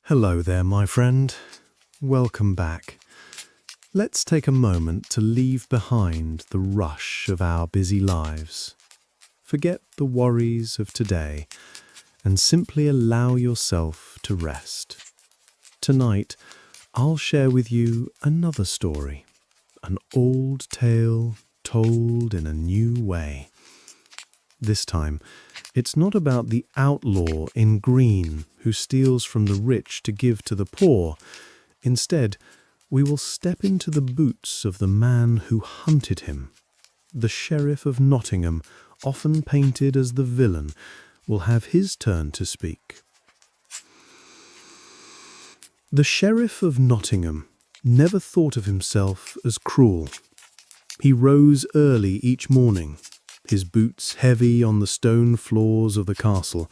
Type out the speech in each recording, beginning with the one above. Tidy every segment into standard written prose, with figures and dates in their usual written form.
Hello there, my friend. Welcome back. Let's take a moment to leave behind the rush of our busy lives. Forget the worries of today and simply allow yourself to rest. Tonight, I'll share with you another story, an old tale told in a new way. This time, it's not about the outlaw in green who steals from the rich to give to the poor. Instead, we will step into the boots of the man who hunted him. The Sheriff of Nottingham, often painted as the villain, will have his turn to speak. The Sheriff of Nottingham never thought of himself as cruel. He rose early each morning, his boots heavy on the stone floors of the castle,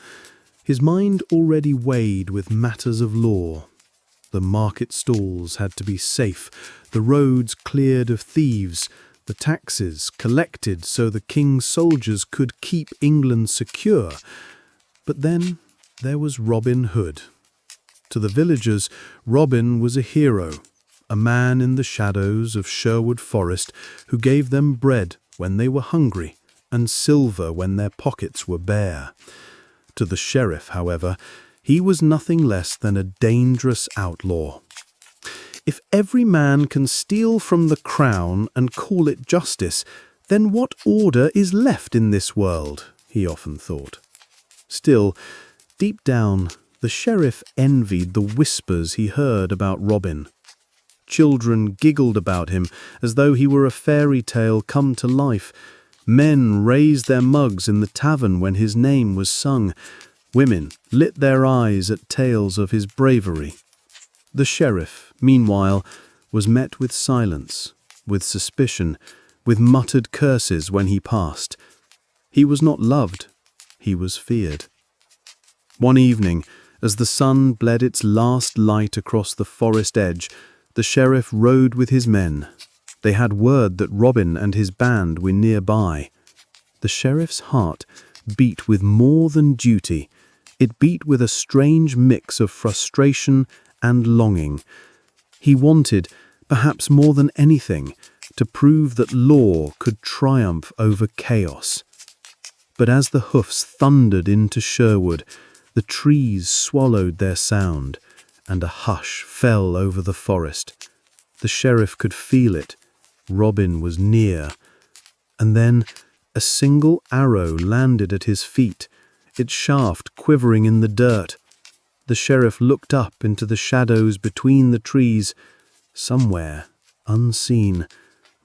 his mind already weighed with matters of law. The market stalls had to be safe, the roads cleared of thieves, the taxes collected so the king's soldiers could keep England secure. But then there was Robin Hood. To the villagers, Robin was a hero, a man in the shadows of Sherwood Forest who gave them bread when they were hungry and silver when their pockets were bare. To the sheriff, however, he was nothing less than a dangerous outlaw. If every man can steal from the crown and call it justice, then what order is left in this world? He often thought. Still, deep down, the sheriff envied the whispers he heard about Robin. Children giggled about him as though he were a fairy tale come to life. Men raised their mugs in the tavern when his name was sung. Women lit their eyes at tales of his bravery. The sheriff, meanwhile, was met with silence, with suspicion, with muttered curses when he passed. He was not loved, he was feared. One evening, as the sun bled its last light across the forest edge, the sheriff rode with his men. They had word that Robin and his band were nearby. The sheriff's heart beat with more than duty. It beat with a strange mix of frustration and longing. He wanted, perhaps more than anything, to prove that law could triumph over chaos. But as the hoofs thundered into Sherwood, the trees swallowed their sound, and a hush fell over the forest. The sheriff could feel it. Robin was near. And then a single arrow landed at his feet, its shaft quivering in the dirt. The sheriff looked up into the shadows between the trees. Somewhere, unseen,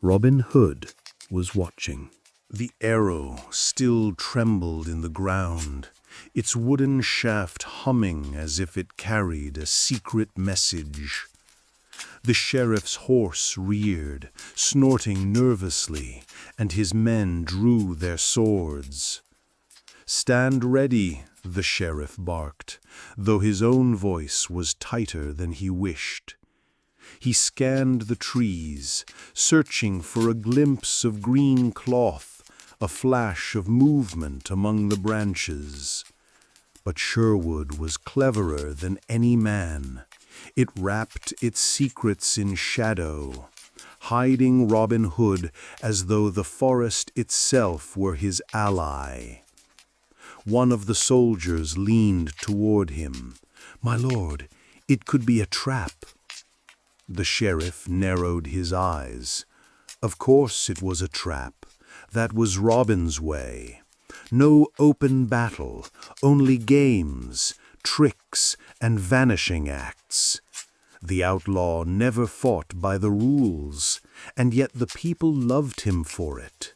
Robin Hood was watching. The arrow still trembled in the ground, its wooden shaft humming as if it carried a secret message. The sheriff's horse reared, snorting nervously, and his men drew their swords. "Stand ready," the sheriff barked, though his own voice was tighter than he wished. He scanned the trees, searching for a glimpse of green cloth, a flash of movement among the branches. But Sherwood was cleverer than any man. It wrapped its secrets in shadow, hiding Robin Hood as though the forest itself were his ally. One of the soldiers leaned toward him. "My lord, it could be a trap." The sheriff narrowed his eyes. Of course it was a trap. That was Robin's way. No open battle, only games, tricks, and vanishing acts. The outlaw never fought by the rules, and yet the people loved him for it.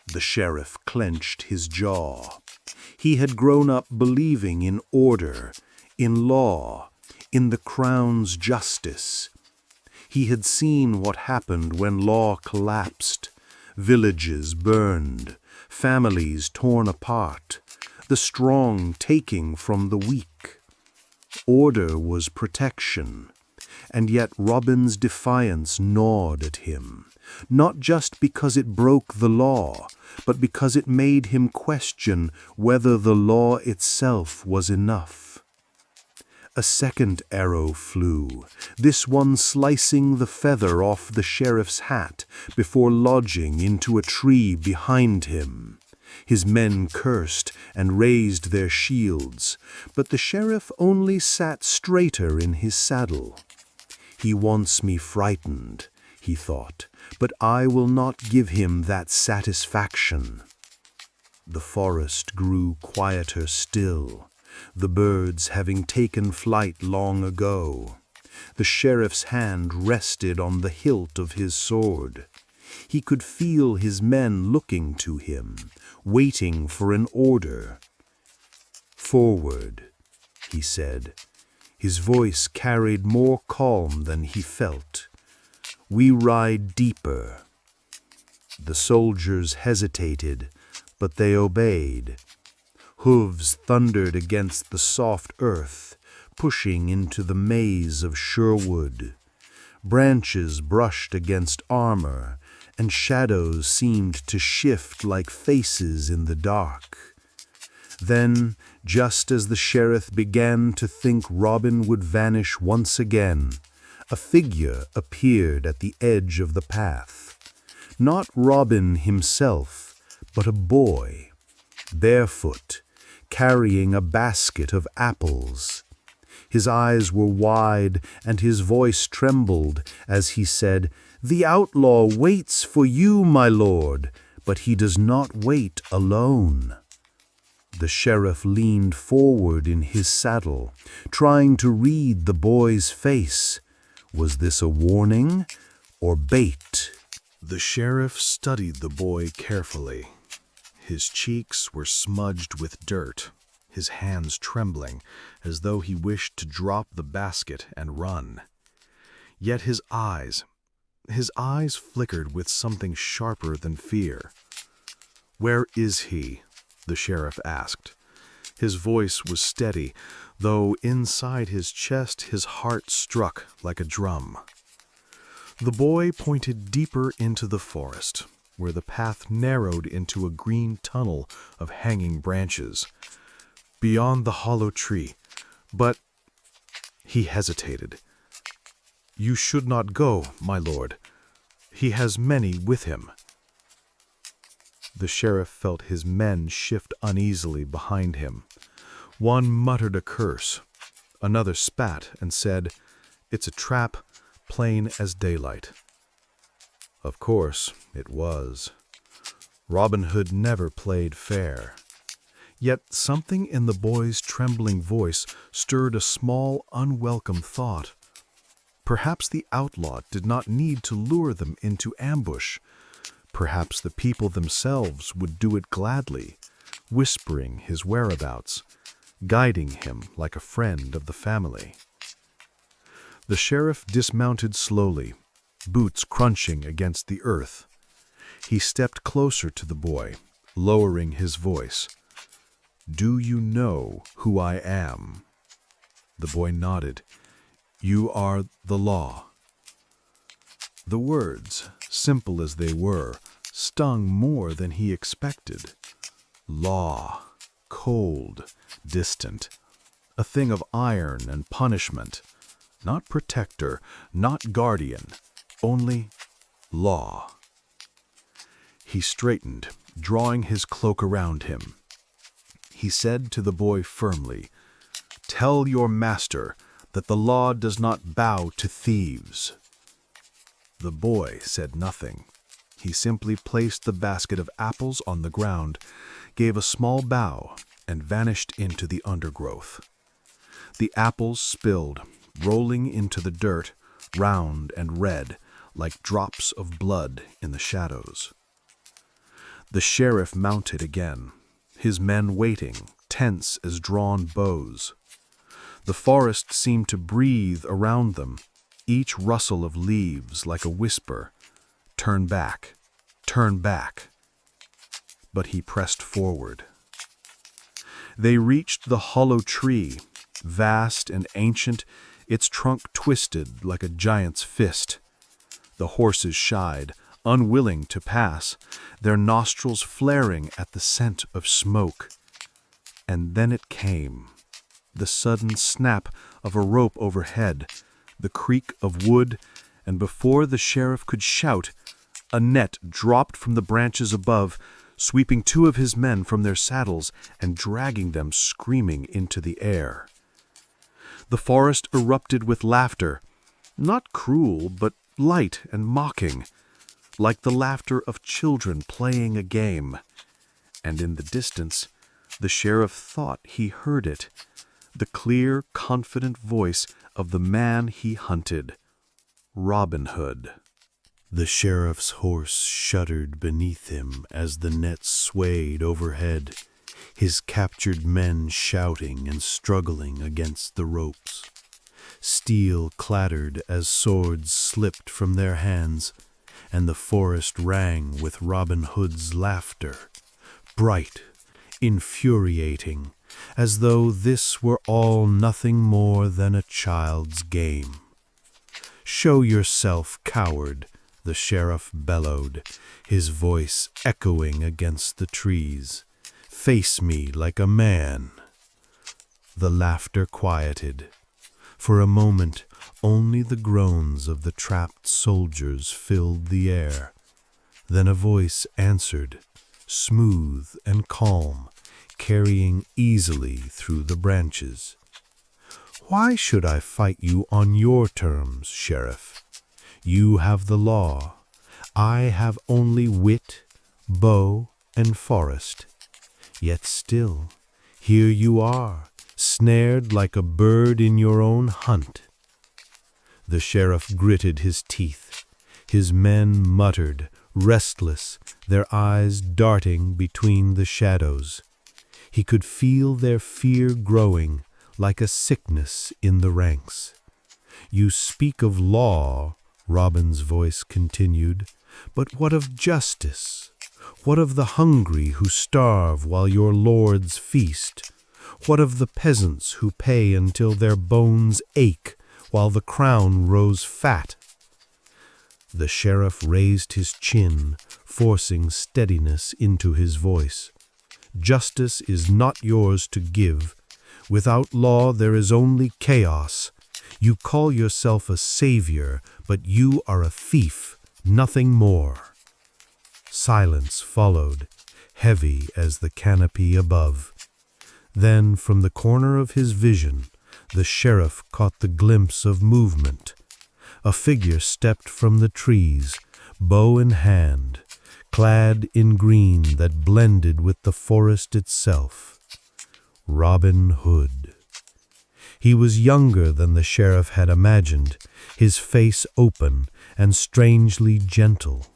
The sheriff clenched his jaw. He had grown up believing in order, in law, in the crown's justice. He had seen what happened when law collapsed. Villages burned, families torn apart, the strong taking from the weak. Order was protection, and yet Robin's defiance gnawed at him, not just because it broke the law, but because it made him question whether the law itself was enough. A second arrow flew, this one slicing the feather off the sheriff's hat before lodging into a tree behind him. His men cursed and raised their shields, but the sheriff only sat straighter in his saddle. "He wants me frightened," he thought, "but I will not give him that satisfaction." The forest grew quieter still, the birds having taken flight long ago. The sheriff's hand rested on the hilt of his sword. He could feel his men looking to him, waiting for an order. "Forward," he said. His voice carried more calm than he felt. "We ride deeper." The soldiers hesitated, but they obeyed. Hooves thundered against the soft earth, pushing into the maze of Sherwood. Branches brushed against armor, and shadows seemed to shift like faces in the dark. Then, just as the sheriff began to think Robin would vanish once again, a figure appeared at the edge of the path. Not Robin himself, but a boy, barefoot, carrying a basket of apples. His eyes were wide and his voice trembled as he said, "The outlaw waits for you, my lord, but he does not wait alone." The sheriff leaned forward in his saddle, trying to read the boy's face. Was this a warning or bait? The sheriff studied the boy carefully. His cheeks were smudged with dirt, his hands trembling, as though he wished to drop the basket and run. Yet his eyes flickered with something sharper than fear. "Where is he?" the sheriff asked. His voice was steady, though inside his chest his heart struck like a drum. The boy pointed deeper into the forest, where the path narrowed into a green tunnel of hanging branches, beyond the hollow tree. But he hesitated. "You should not go, my lord. He has many with him." The sheriff felt his men shift uneasily behind him. One muttered a curse. Another spat and said, "It's a trap, plain as daylight." Of course, it was. Robin Hood never played fair. Yet something in the boy's trembling voice stirred a small, unwelcome thought. Perhaps the outlaw did not need to lure them into ambush. Perhaps the people themselves would do it gladly, whispering his whereabouts, guiding him like a friend of the family. The sheriff dismounted slowly, boots crunching against the earth. He stepped closer to the boy, lowering his voice. "Do you know who I am?" The boy nodded. "You are the law." The words, simple as they were, stung more than he expected. Law, cold, distant, a thing of iron and punishment, not protector, not guardian, only law. He straightened, drawing his cloak around him. He said to the boy firmly, "Tell your master that the law does not bow to thieves." The boy said nothing. He simply placed the basket of apples on the ground, gave a small bow, and vanished into the undergrowth. The apples spilled, rolling into the dirt, round and red, like drops of blood in the shadows. The sheriff mounted again, his men waiting, tense as drawn bows. The forest seemed to breathe around them, each rustle of leaves like a whisper, "Turn back, turn back." But he pressed forward. They reached the hollow tree, vast and ancient, its trunk twisted like a giant's fist. The horses shied, unwilling to pass, their nostrils flaring at the scent of smoke. And then it came, the sudden snap of a rope overhead, the creak of wood, and before the sheriff could shout, a net dropped from the branches above, sweeping 2 of his men from their saddles and dragging them screaming into the air. The forest erupted with laughter, not cruel, but light and mocking, like the laughter of children playing a game. And in the distance, the sheriff thought he heard it, the clear, confident voice of the man he hunted, Robin Hood. The sheriff's horse shuddered beneath him as the net swayed overhead, his captured men shouting and struggling against the ropes. Steel clattered as swords slipped from their hands, and the forest rang with Robin Hood's laughter, bright, infuriating, as though this were all nothing more than a child's game. "Show yourself, coward," the sheriff bellowed, his voice echoing against the trees. "Face me like a man." The laughter quieted. For a moment, only the groans of the trapped soldiers filled the air. Then a voice answered, smooth and calm, carrying easily through the branches. "Why should I fight you on your terms, Sheriff? You have the law. I have only wit, bow, and forest. Yet still, here you are, snared like a bird in your own hunt." The sheriff gritted his teeth. His men muttered, restless, their eyes darting between the shadows. He could feel their fear growing like a sickness in the ranks. "You speak of law," Robin's voice continued, "but what of justice? What of the hungry who starve while your lords feast? What of the peasants who pay until their bones ache while the crown grows fat?" The sheriff raised his chin, forcing steadiness into his voice. "Justice is not yours to give. Without law there is only chaos. You call yourself a savior, but you are a thief, nothing more." Silence followed, heavy as the canopy above. Then, from the corner of his vision, the sheriff caught the glimpse of movement. A figure stepped from the trees, bow in hand, clad in green that blended with the forest itself. Robin Hood. He was younger than the sheriff had imagined, his face open and strangely gentle.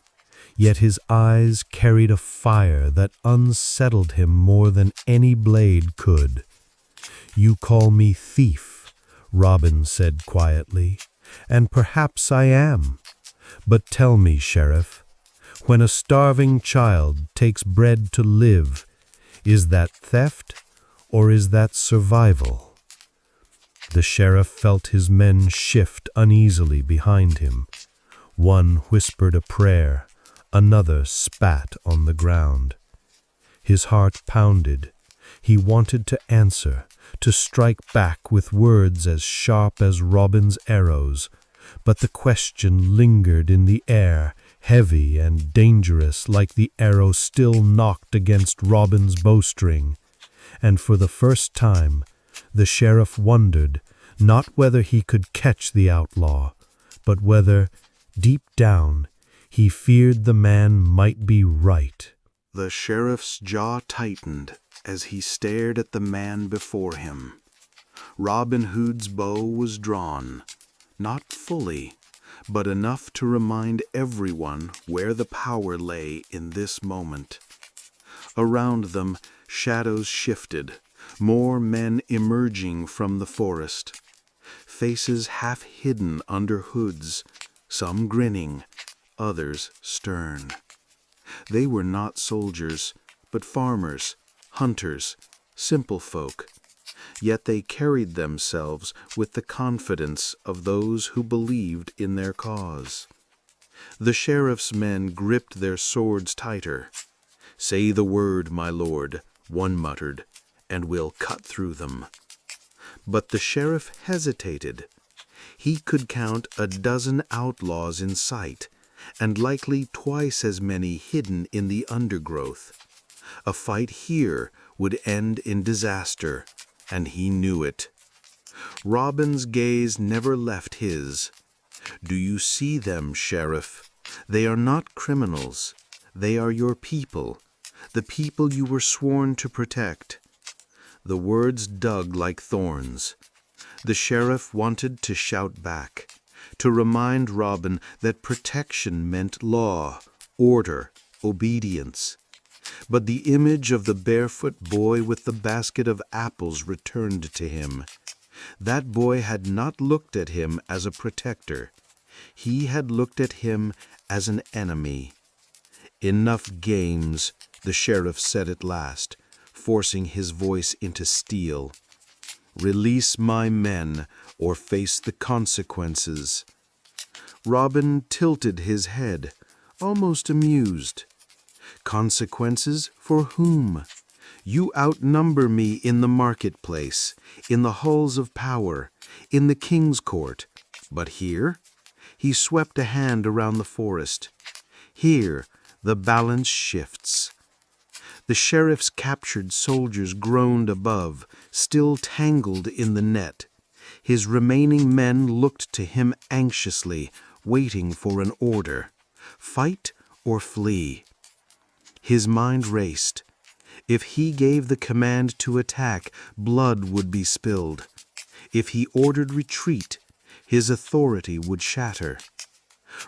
Yet his eyes carried a fire that unsettled him more than any blade could. "You call me thief," Robin said quietly, "and perhaps I am. But tell me, Sheriff, when a starving child takes bread to live, is that theft or is that survival?" The sheriff felt his men shift uneasily behind him. One whispered a prayer, another spat on the ground. His heart pounded. He wanted to answer, to strike back with words as sharp as Robin's arrows, but the question lingered in the air, heavy and dangerous like the arrow still knocked against Robin's bowstring. And for the first time, the sheriff wondered not whether he could catch the outlaw, but whether, deep down, he feared the man might be right. The sheriff's jaw tightened as he stared at the man before him. Robin Hood's bow was drawn, not fully, but enough to remind everyone where the power lay in this moment. Around them, shadows shifted, more men emerging from the forest. Faces half hidden under hoods, some grinning, others stern. They were not soldiers, but farmers, hunters, simple folk. Yet they carried themselves with the confidence of those who believed in their cause. The sheriff's men gripped their swords tighter. "Say the word, my lord," one muttered, "and we'll cut through them." But the sheriff hesitated. He could count a dozen outlaws in sight, and likely twice as many hidden in the undergrowth. A fight here would end in disaster, and he knew it. Robin's gaze never left his. "Do you see them, Sheriff? They are not criminals. They are your people, the people you were sworn to protect." The words dug like thorns. The sheriff wanted to shout back, to remind Robin that protection meant law, order, obedience. But the image of the barefoot boy with the basket of apples returned to him. That boy had not looked at him as a protector. He had looked at him as an enemy. "Enough games," the sheriff said at last, forcing his voice into steel. "Release my men, or face the consequences." Robin tilted his head, almost amused. "Consequences for whom? You outnumber me in the marketplace, in the halls of power, in the king's court. But here?" He swept a hand around the forest. "Here, the balance shifts." The sheriff's captured soldiers groaned above, still tangled in the net. His remaining men looked to him anxiously, waiting for an order. Fight or flee? His mind raced. If he gave the command to attack, blood would be spilled. If he ordered retreat, his authority would shatter.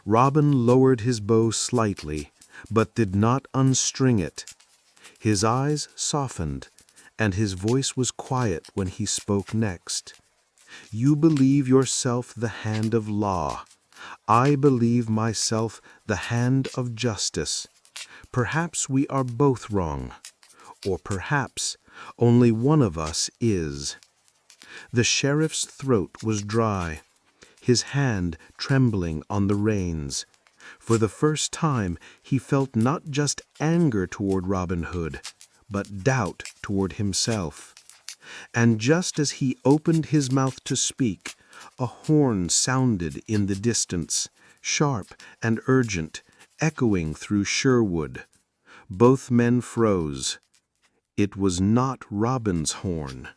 Robin lowered his bow slightly, but did not unstring it. His eyes softened, and his voice was quiet when he spoke next. "You believe yourself the hand of law. I believe myself the hand of justice. Perhaps we are both wrong, or perhaps only one of us is." The sheriff's throat was dry, his hand trembling on the reins. For the first time he felt not just anger toward Robin Hood, but doubt toward himself. And just as he opened his mouth to speak, a horn sounded in the distance, sharp and urgent, echoing through Sherwood. Both men froze. It was not Robin's horn.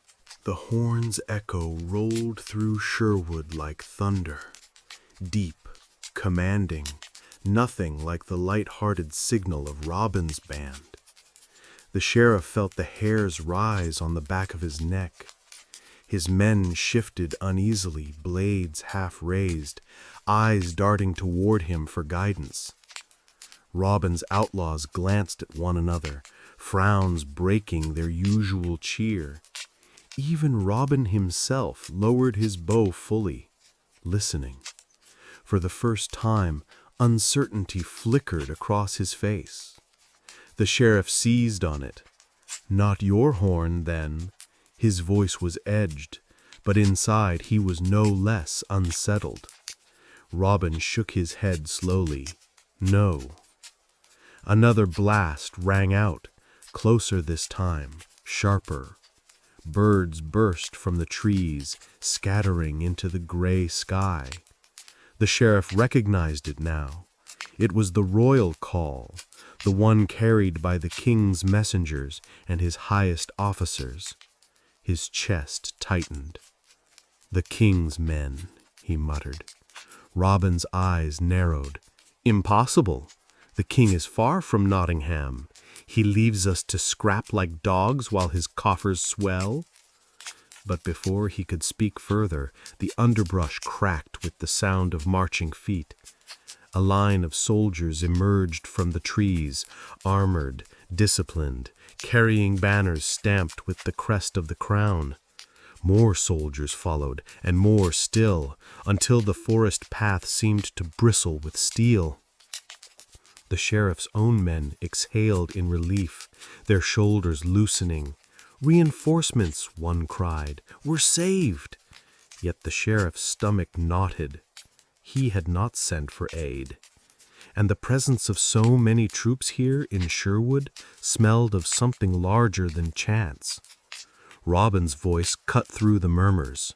The horn's echo rolled through Sherwood like thunder, deep, commanding, nothing like the light-hearted signal of Robin's band. The sheriff felt the hairs rise on the back of his neck. His men shifted uneasily, blades half raised, eyes darting toward him for guidance. Robin's outlaws glanced at one another, frowns breaking their usual cheer. Even Robin himself lowered his bow fully, listening. For the first time, uncertainty flickered across his face. The sheriff seized on it. "Not your horn, then." His voice was edged, but inside he was no less unsettled. Robin shook his head slowly. "No." Another blast rang out, closer this time, sharper. Birds burst from the trees, scattering into the gray sky. The sheriff recognized it now. It was the royal call, the one carried by the king's messengers and his highest officers. His chest tightened. "The king's men," he muttered. Robin's eyes narrowed. "Impossible. The king is far from Nottingham. He leaves us to scrap like dogs while his coffers swell." But before he could speak further, the underbrush cracked with the sound of marching feet. A line of soldiers emerged from the trees, armored, disciplined, carrying banners stamped with the crest of the crown. More soldiers followed, and more still, until the forest path seemed to bristle with steel. The sheriff's own men exhaled in relief, their shoulders loosening. "Reinforcements," one cried. "We're saved." Yet the sheriff's stomach knotted. He had not sent for aid. And the presence of so many troops here in Sherwood smelled of something larger than chance. Robin's voice cut through the murmurs.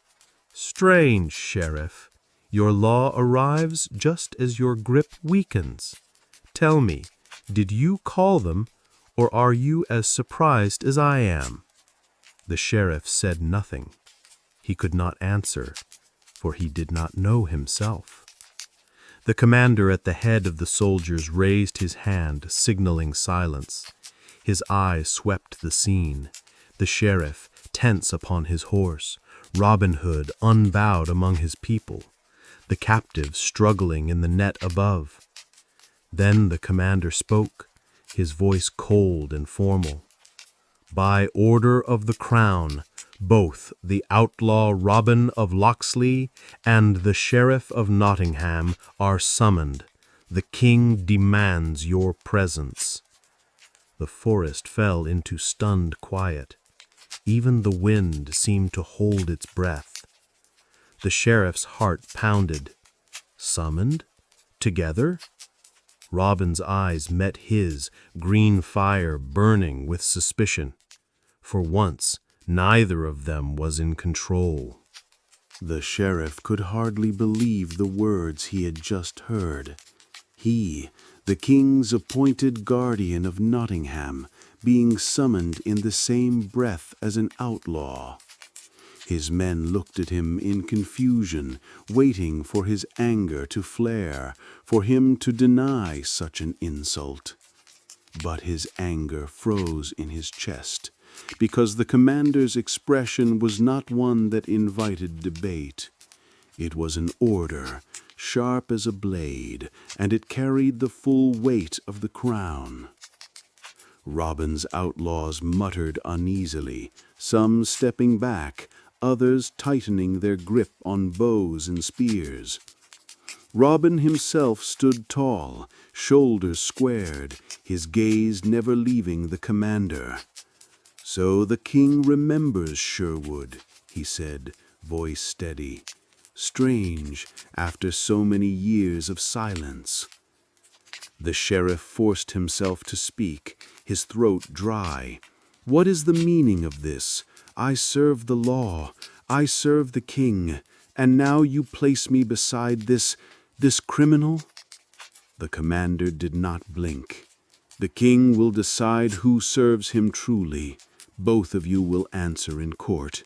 "Strange, Sheriff. Your law arrives just as your grip weakens. Tell me, did you call them, or are you as surprised as I am?" The sheriff said nothing. He could not answer, for he did not know himself. The commander at the head of the soldiers raised his hand, signaling silence. His eyes swept the scene. The sheriff, tense upon his horse, Robin Hood unbowed among his people, the captives struggling in the net above. Then the commander spoke, his voice cold and formal. "By order of the crown, both the outlaw Robin of Locksley and the Sheriff of Nottingham are summoned. The king demands your presence." The forest fell into stunned quiet. Even the wind seemed to hold its breath. The sheriff's heart pounded. Summoned? Together? Robin's eyes met his, green fire burning with suspicion. For once, neither of them was in control. The sheriff could hardly believe the words he had just heard. He, the king's appointed guardian of Nottingham, being summoned in the same breath as an outlaw. His men looked at him in confusion, waiting for his anger to flare, for him to deny such an insult. But his anger froze in his chest, because the commander's expression was not one that invited debate. It was an order, sharp as a blade, and it carried the full weight of the crown. Robin's outlaws muttered uneasily, some stepping back, others tightening their grip on bows and spears. Robin himself stood tall, shoulders squared, his gaze never leaving the commander. "So the king remembers Sherwood," he said, voice steady. "Strange, after so many years of silence." The sheriff forced himself to speak, his throat dry. "What is the meaning of this? I serve the law, I serve the king, and now you place me beside this criminal?" The commander did not blink. "The king will decide who serves him truly. Both of you will answer in court."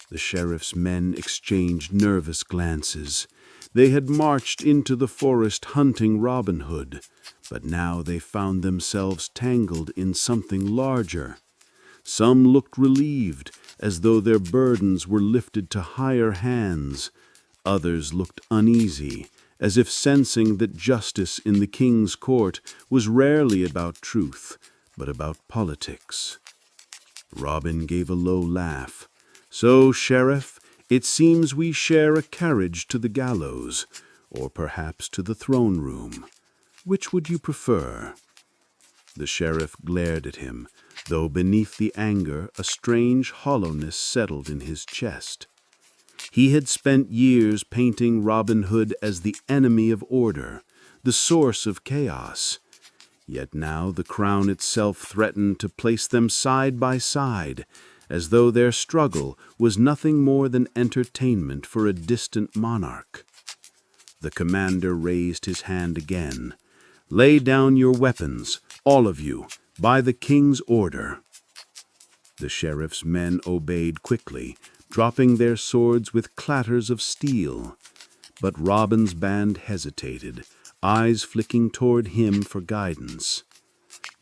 The sheriff's men exchanged nervous glances. They had marched into the forest hunting Robin Hood, but now they found themselves tangled in something larger. Some looked relieved, as though their burdens were lifted to higher hands. Others looked uneasy, as if sensing that justice in the king's court was rarely about truth, but about politics. Robin gave a low laugh. "So, Sheriff, it seems we share a carriage to the gallows, or perhaps to the throne room. Which would you prefer?" The sheriff glared at him, though beneath the anger a strange hollowness settled in his chest. He had spent years painting Robin Hood as the enemy of order, the source of chaos. Yet now the crown itself threatened to place them side by side, as though their struggle was nothing more than entertainment for a distant monarch. The commander raised his hand again. "Lay down your weapons, all of you, by the king's order." The sheriff's men obeyed quickly, dropping their swords with clatters of steel. But Robin's band hesitated, eyes flicking toward him for guidance.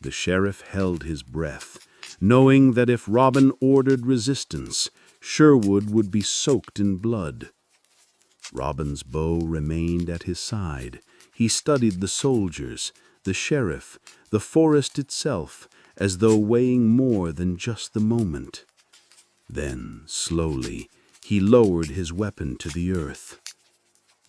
The sheriff held his breath, knowing that if Robin ordered resistance, Sherwood would be soaked in blood. Robin's bow remained at his side. He studied the soldiers, the sheriff, the forest itself, as though weighing more than just the moment. Then, slowly, he lowered his weapon to the earth.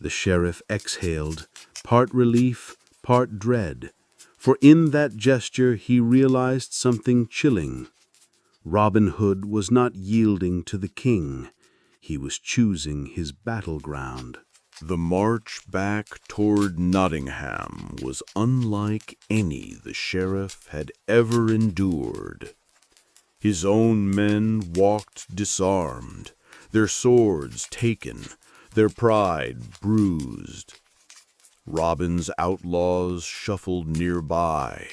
The sheriff exhaled, part relief, part dread, for in that gesture he realized something chilling. Robin Hood was not yielding to the king. He was choosing his battleground. The march back toward Nottingham was unlike any the sheriff had ever endured. His own men walked disarmed, their swords taken, their pride bruised. Robin's outlaws shuffled nearby,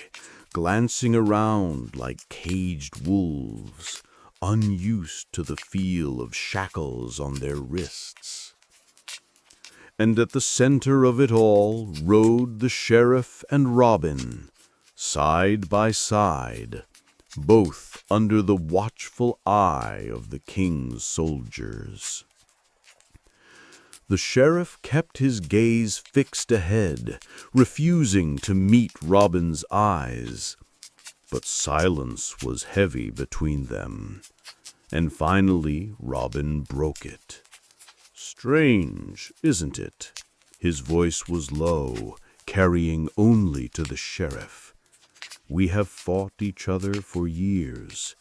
glancing around like caged wolves, unused to the feel of shackles on their wrists. And at the center of it all rode the sheriff and Robin, side by side, both under the watchful eye of the king's soldiers. The sheriff kept his gaze fixed ahead, refusing to meet Robin's eyes. But silence was heavy between them, and finally Robin broke it. "Strange, isn't it?" His voice was low, carrying only to the sheriff. "We have fought each other for years,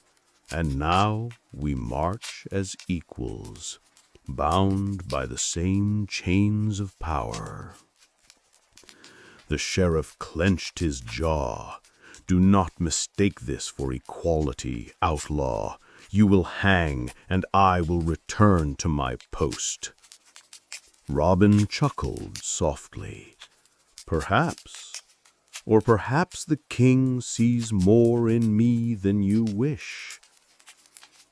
and now we march as equals, bound by the same chains of power." The sheriff clenched his jaw. "Do not mistake this for equality, outlaw. You will hang, and I will return to my post." Robin chuckled softly. "Perhaps, or perhaps the king sees more in me than you wish.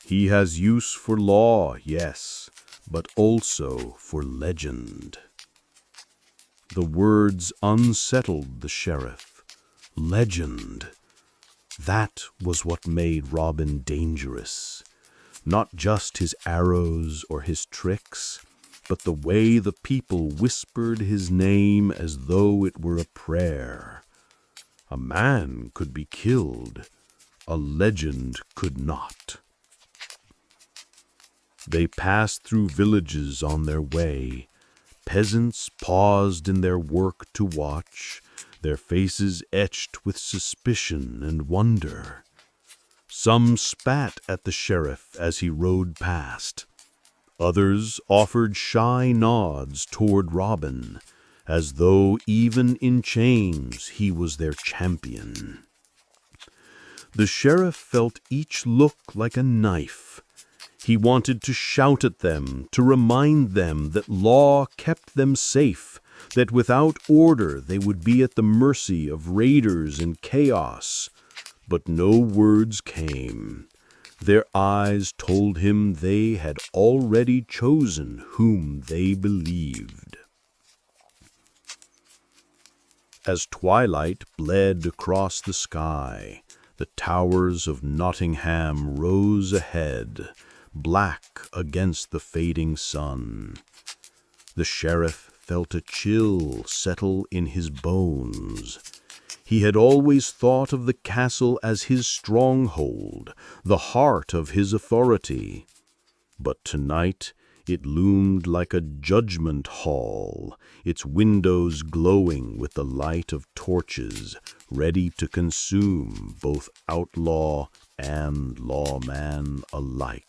He has use for law, yes, but also for legend." The words unsettled the sheriff. Legend. That was what made Robin dangerous. Not just his arrows or his tricks, but the way the people whispered his name as though it were a prayer. A man could be killed. A legend could not. They passed through villages on their way. Peasants paused in their work to watch, their faces etched with suspicion and wonder. Some spat at the sheriff as he rode past. Others offered shy nods toward Robin, as though even in chains he was their champion. The sheriff felt each look like a knife. He wanted to shout at them, to remind them that law kept them safe, that without order they would be at the mercy of raiders and chaos. But no words came. Their eyes told him they had already chosen whom they believed. As twilight bled across the sky, the towers of Nottingham rose ahead, black against the fading sun. The sheriff felt a chill settle in his bones. He had always thought of the castle as his stronghold, the heart of his authority. But tonight it loomed like a judgment hall, its windows glowing with the light of torches, ready to consume both outlaw and lawman alike.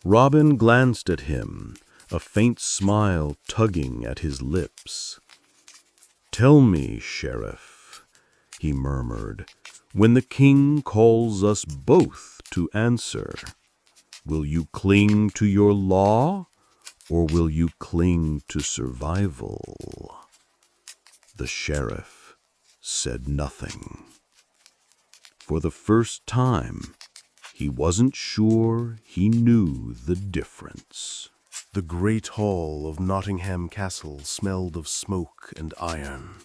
Robin glanced at him, a faint smile tugging at his lips. "Tell me, Sheriff," he murmured, "when the king calls us both to answer, will you cling to your law, or will you cling to survival?" The sheriff said nothing. For the first time, he wasn't sure he knew the difference. The great hall of Nottingham Castle smelled of smoke and iron.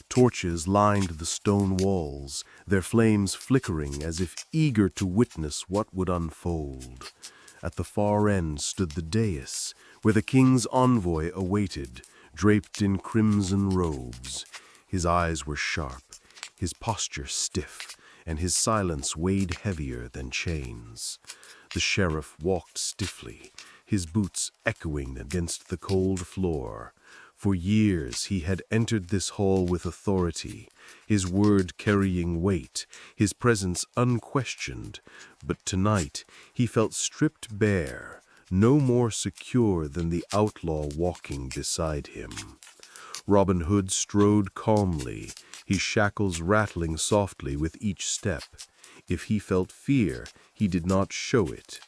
Torches lined the stone walls, their flames flickering as if eager to witness what would unfold. At the far end stood the dais, where the king's envoy awaited, draped in crimson robes. His eyes were sharp, his posture stiff, and his silence weighed heavier than chains. The sheriff walked stiffly, his boots echoing against the cold floor. For years he had entered this hall with authority, his word carrying weight, his presence unquestioned. But tonight he felt stripped bare, no more secure than the outlaw walking beside him. Robin Hood strode calmly, his shackles rattling softly with each step. If he felt fear, he did not show it.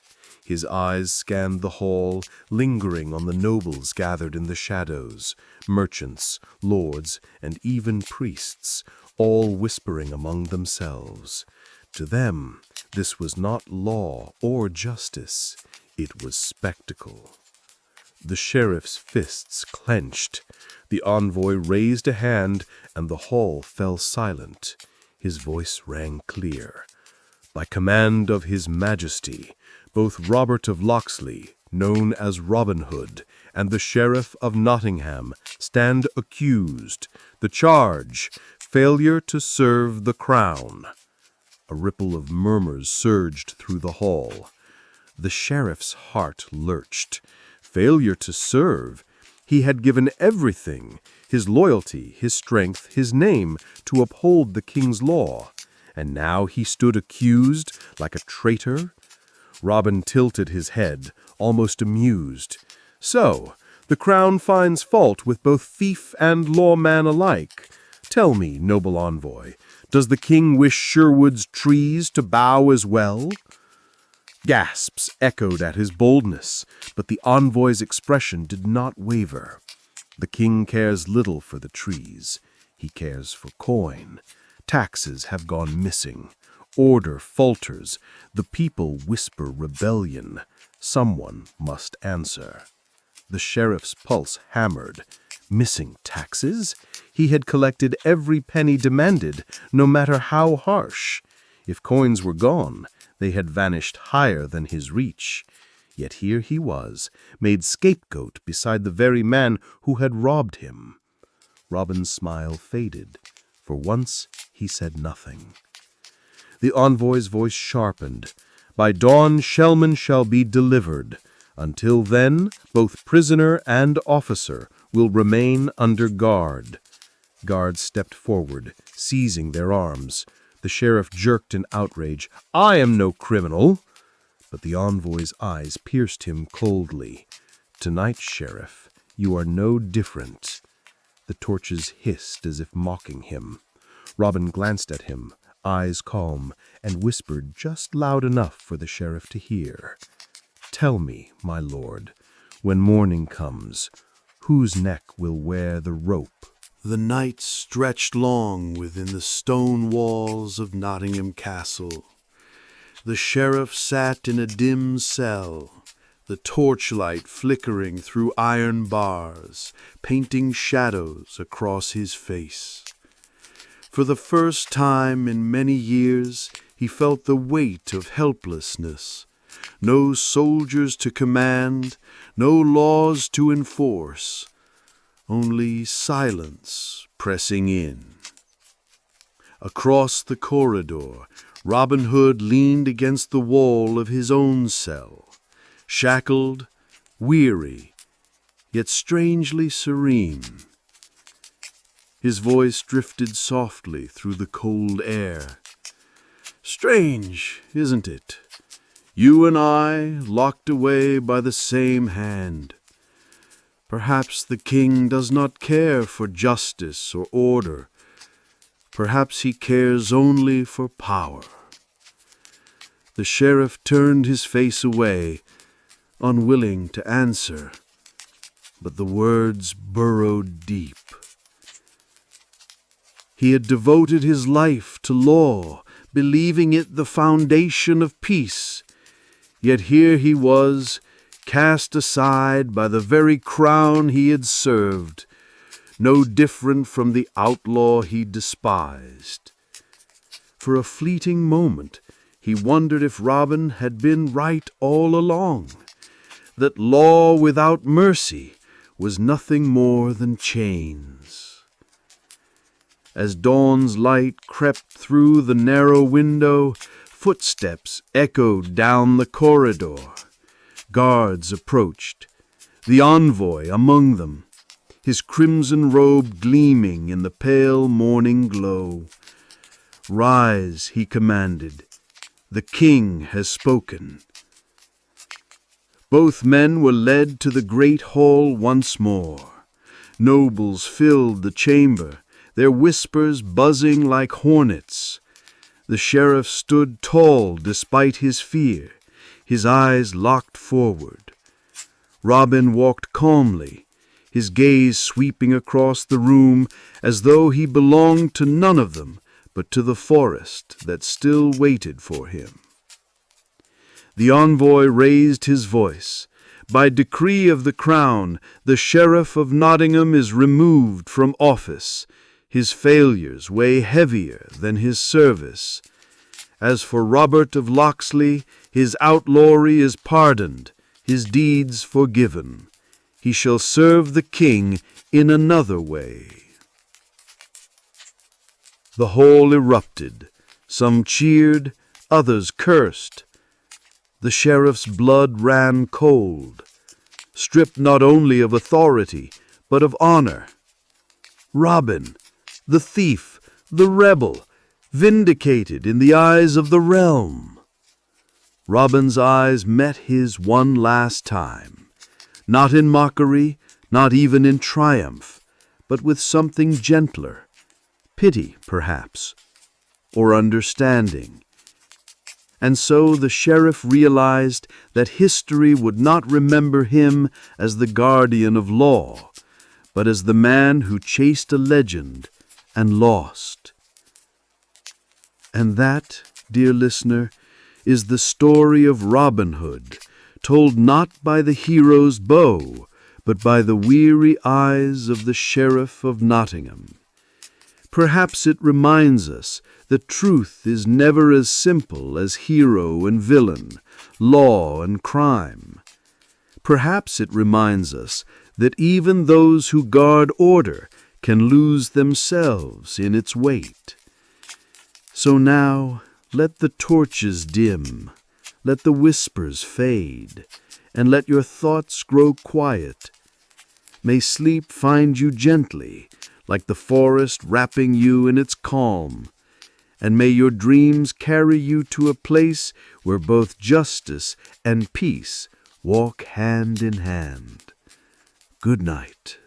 His eyes scanned the hall, lingering on the nobles gathered in the shadows, merchants, lords, and even priests, all whispering among themselves. To them, this was not law or justice, it was spectacle. The sheriff's fists clenched. The envoy raised a hand, and the hall fell silent. His voice rang clear. By command of His Majesty, both Robert of Locksley, known as Robin Hood, and the Sheriff of Nottingham stand accused. The charge, failure to serve the crown. A ripple of murmurs surged through the hall. The sheriff's heart lurched. Failure to serve? He had given everything, his loyalty, his strength, his name, to uphold the king's law. And now he stood accused like a traitor? Robin tilted his head, almost amused. So, the crown finds fault with both thief and lawman alike. Tell me, noble envoy, does the king wish Sherwood's trees to bow as well? Gasps echoed at his boldness, but the envoy's expression did not waver. The king cares little for the trees. He cares for coin. Taxes have gone missing. Order falters. The people whisper rebellion. Someone must answer. The sheriff's pulse hammered. Missing taxes? He had collected every penny demanded, no matter how harsh. If coins were gone, they had vanished higher than his reach. Yet here he was, made scapegoat beside the very man who had robbed him. Robin's smile faded. For once he said nothing. The envoy's voice sharpened. By dawn Shellman shall be delivered. Until then, both prisoner and officer will remain under guard. Guards stepped forward, seizing their arms. The sheriff jerked in outrage. I am no criminal. But the envoy's eyes pierced him coldly. Tonight, sheriff, you are no different. The torches hissed as if mocking him. Robin glanced at him, eyes calm, and whispered just loud enough for the sheriff to hear. Tell me, my lord, when morning comes, whose neck will wear the rope? The night stretched long within the stone walls of Nottingham Castle. The sheriff sat in a dim cell, the torchlight flickering through iron bars, painting shadows across his face. For the first time in many years, he felt the weight of helplessness. No soldiers to command, no laws to enforce, only silence pressing in. Across the corridor, Robin Hood leaned against the wall of his own cell, shackled, weary, yet strangely serene. His voice drifted softly through the cold air. Strange, isn't it? You and I, locked away by the same hand. Perhaps the king does not care for justice or order. Perhaps he cares only for power. The sheriff turned his face away, unwilling to answer, but the words burrowed deep. He had devoted his life to law, believing it the foundation of peace. Yet here he was, cast aside by the very crown he had served, no different from the outlaw he despised. For a fleeting moment, he wondered if Robin had been right all along, that law without mercy was nothing more than chains. As dawn's light crept through the narrow window, footsteps echoed down the corridor. Guards approached, the envoy among them, his crimson robe gleaming in the pale morning glow. Rise, he commanded. The king has spoken. Both men were led to the great hall once more. Nobles filled the chamber, their whispers buzzing like hornets. The sheriff stood tall despite his fear, his eyes locked forward. Robin walked calmly, his gaze sweeping across the room as though he belonged to none of them but to the forest that still waited for him. The envoy raised his voice. By decree of the crown, the Sheriff of Nottingham is removed from office. His failures weigh heavier than his service. As for Robert of Locksley, his outlawry is pardoned, his deeds forgiven. He shall serve the king in another way. The hall erupted. Some cheered, others cursed. The sheriff's blood ran cold, stripped not only of authority, but of honor. Robin, the thief, the rebel, vindicated in the eyes of the realm. Robin's eyes met his one last time, not in mockery, not even in triumph, but with something gentler, pity, perhaps, or understanding. And so the sheriff realized that history would not remember him as the guardian of law, but as the man who chased a legend and lost. And that, dear listener, is the story of Robin Hood, told not by the hero's bow, but by the weary eyes of the Sheriff of Nottingham. Perhaps it reminds us that truth is never as simple as hero and villain, law and crime. Perhaps it reminds us that even those who guard order can lose themselves in its weight. So now, let the torches dim, let the whispers fade, and let your thoughts grow quiet. May sleep find you gently, like the forest wrapping you in its calm, and may your dreams carry you to a place where both justice and peace walk hand in hand. Good night.